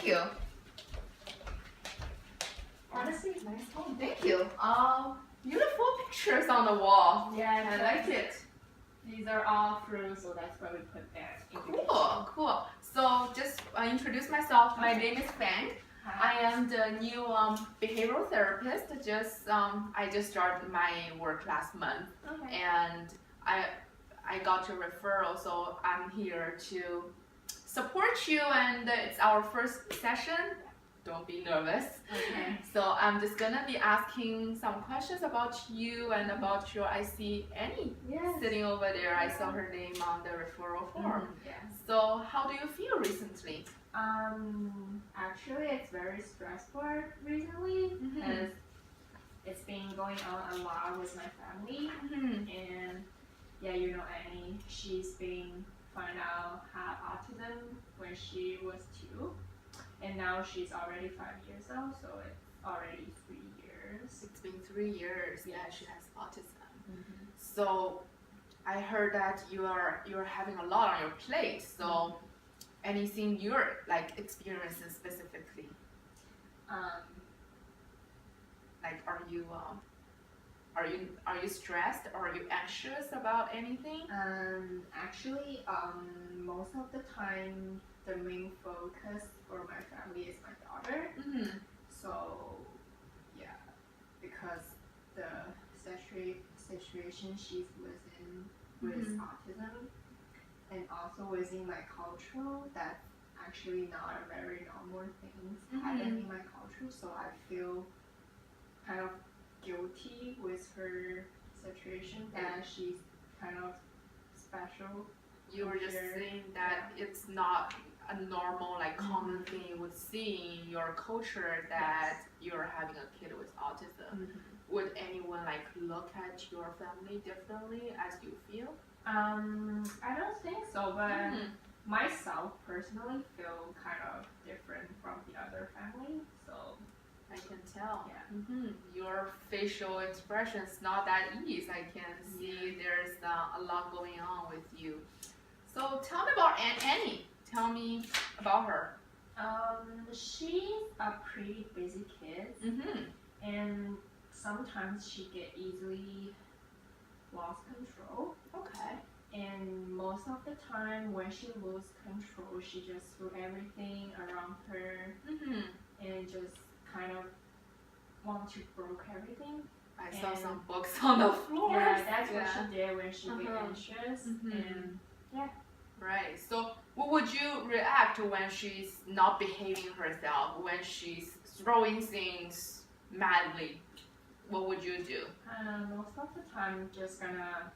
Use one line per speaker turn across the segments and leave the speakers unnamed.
thank you. Honestly, it's nice home. Thank you. Beautiful pictures on the wall.
Yeah,
I like it.
These are all through, so that's why we put that.
Cool, cool. So just introduce myself. My name is Fang.
Hi.
I am the new behavioral therapist. I just started my work last month,
Okay.
and I got your referral, so I'm here to support you. And it's our first session. Don't be nervous.
Okay.
So I'm just gonna be asking some questions about you and about your. I see Annie sitting over there. I saw her name on the referral form.
Yes.
So how do you feel recently?
Actually, it's very stressful recently because it's been going on a lot with my family, and yeah, you know Annie, she's been found out had autism when she was 2, and now she's already 5 years old, so it's already 3 years.
It's been 3 years. Yeah, she has autism. So I heard that you're having a lot on your plate. So anything you're like experiencing specifically? Like, are you stressed or are you anxious about anything?
Actually, most of the time, the main focus for my family is my daughter. So, yeah, because the situation she's within with autism, and also within my culture, that's actually not a very normal thing happen in my culture. So I feel kind of guilty with her situation that she's kind of special.
You were just saying that it's not a normal, like common thing you would see in your culture that you're having a kid with autism. Would anyone like look at your family differently as you feel?
I don't think so, but myself personally feel kind of different from the other family, so
I can tell.
Yeah.
Your facial expression is not that easy. I can see there's a lot going on with you. So tell me about Annie. Tell me about her.
She's a pretty busy kid, and sometimes she get easily lost control.
Okay.
And most of the time when she lose control, she just threw everything around her and just kind of want to broke everything.
I saw some books on the floor.
Yeah, that's what she did when she get anxious. And yeah.
Right. So what would you react when she's not behaving herself, when she's throwing things madly? What would you do?
Most of the time, just gonna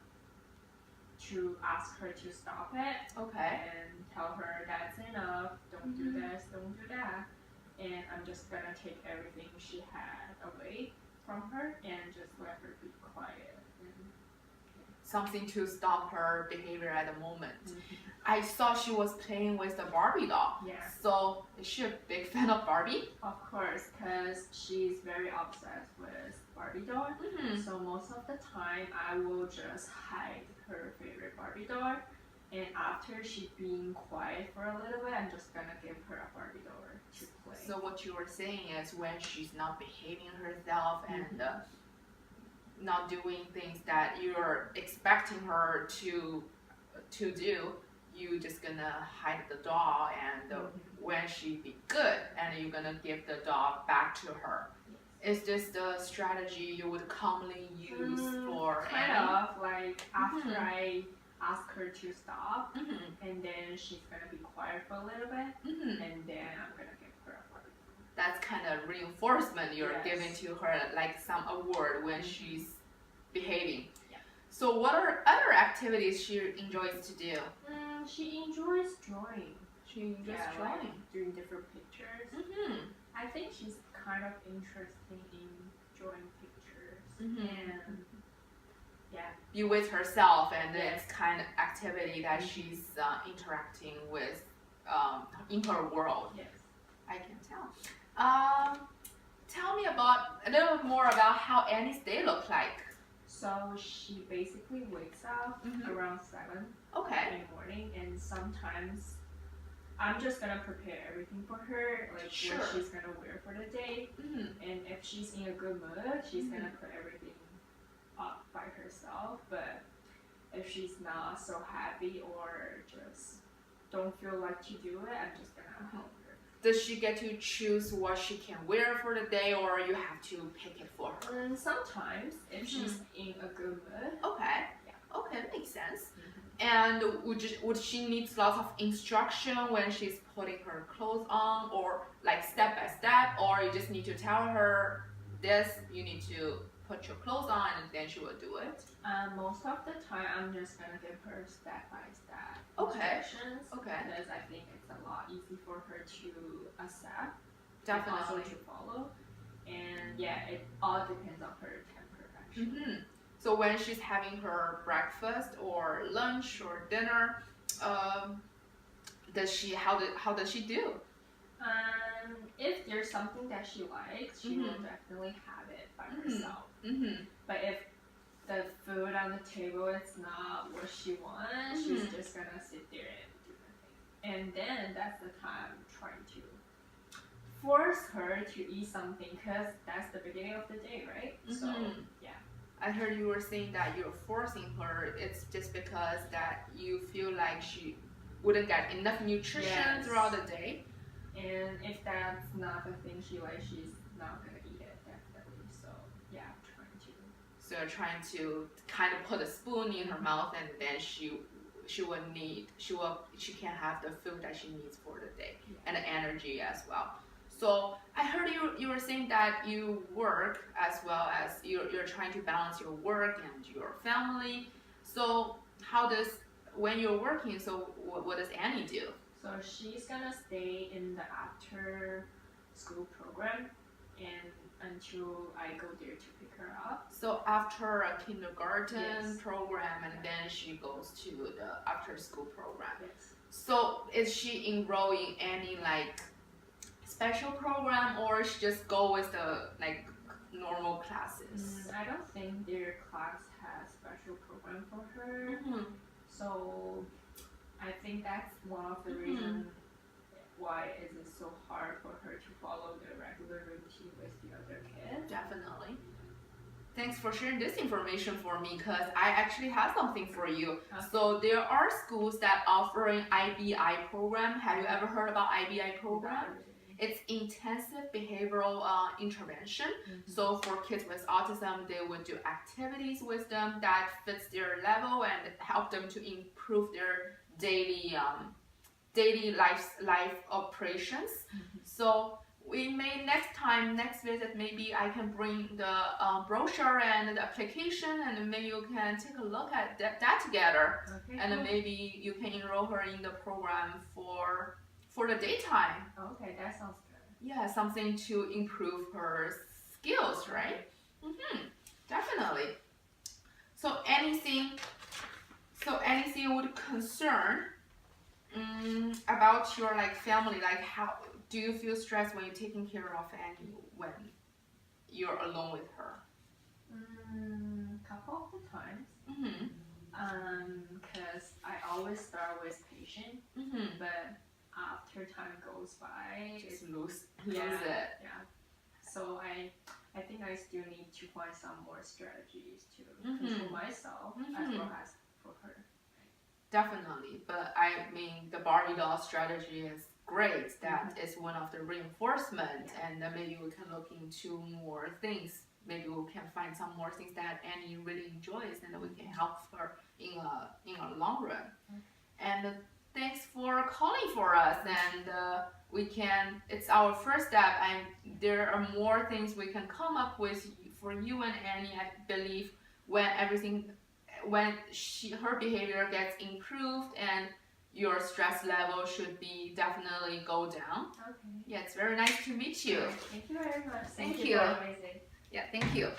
to ask her to stop it.
Okay.
And tell her that's enough. Don't do this. Don't do that. And I'm just gonna take everything she had away from her and just let her be quiet.
Something to stop her behavior at the moment. I saw she was playing with the Barbie doll.
Yeah.
So is she a big fan of Barbie?
Of course, because she's very obsessed with Barbie doll. So most of the time, I will just hide her favorite Barbie doll. And after she's being quiet for a little bit, I'm just gonna give her a Barbie doll to play.
So what you were saying is when she's not behaving herself and not doing things that you're expecting her to do, you just gonna hide the doll, and when she be good, and you're gonna give the doll back to her. Is this the strategy you would commonly use for
kind
Annie?
of like after I ask her to stop, and then she's gonna be quiet for a little bit, and then I'm gonna give her a Barbie.
That's kind of reinforcement you're giving to her, like some award when she's behaving.
Yeah.
So what are other activities she enjoys to do?
She enjoys drawing.
She enjoys drawing.
Like doing different pictures. I think she's kind of interested in drawing pictures. And
be with herself, and it's kind of activity that she's interacting with in her world.
Yes.
I can tell. Tell me about a little more about how Annie's day look like.
So she basically wakes up around 7 in the morning, and sometimes I'm just gonna prepare everything for her, like
Sure.
what she's gonna wear for the day. And if she's in a good mood, she's gonna put everything up by herself. But if she's not so happy or just don't feel like to do it, I'm just gonna help her.
Does she get to choose what she can wear for the day, or you have to pick it for her?
And sometimes, if she's in a good mood.
Okay.
Yeah.
Okay, makes sense. And would she need lots of instruction when she's putting her clothes on, or like step by step, or you just need to tell her this, you need to put your clothes on, and then she will do it?
Most of the time, I'm just gonna give her step by step
instructions.
Okay. Because I think it's a lot easier for her to accept.
Definitely.
And also to follow. And yeah, it all depends on her temper actually.
So when she's having her breakfast or lunch or dinner, how does she do?
If there's something that she likes, she will definitely have it by herself. But if the food on the table is not what she wants, she's just gonna sit there and do nothing. And then that's the time I'm trying to force her to eat something, because that's the beginning of the day, right? So yeah.
I heard you were saying that you're forcing her. It's just because that you feel like she wouldn't get enough nutrition throughout the day.
And if that's not the thing she likes, she's not gonna eat it, definitely. So yeah, I'm trying to.
So you're trying to kind of put a spoon in her mouth, and then she can have the food that she needs for the day and the energy as well. So I heard you were saying that you work as well as you're trying to balance your work and your family. So when you're working, so what does Annie do?
So she's gonna stay in the after school program and until I go there to pick her up.
So after a kindergarten program, and then she goes to the after school program.
Yes.
So is she enrolled in any like special program, or she just go with the like normal classes?
I don't think their class has special program for her. So I think that's one of the reasons why it is so hard for her to follow the regular routine with the other kids.
Definitely. Thanks for sharing this information for me, because I actually have something for you. So there are schools that offer an IBI program. Have you ever heard about IBI program? It's intensive behavioral intervention. So for kids with autism, they would do activities with them that fits their level and help them to improve their daily life operations. So we may next visit, maybe I can bring the brochure and the application, and maybe you can take a look at that together.
Okay,
and then maybe you can enroll her in the program for the daytime.
Okay, that sounds good.
Yeah, something to improve her skills, right? Definitely. So anything would concern about your like family, like how do you feel stressed when you're taking care of Annie when you're alone with her?
Couple of the times. Because I always start with patient, but after time goes by,
Just lose it.
Yeah. So I think I still need to find some more strategies to control myself as well as for her.
Definitely, but I mean the Barbie doll strategy is great. That is one of the reinforcement, and then maybe we can look into more things. Maybe we can find some more things that Annie really enjoys, and then we can help her in a long run. And thanks for calling for us, and it's our first step, and there are more things we can come up with for you and Annie. I believe when her behavior gets improved, and your stress level should be definitely go down.
Okay.
Yeah, it's very nice to meet you.
Thank you very much.
Thank you.
Amazing.
Yeah, thank you.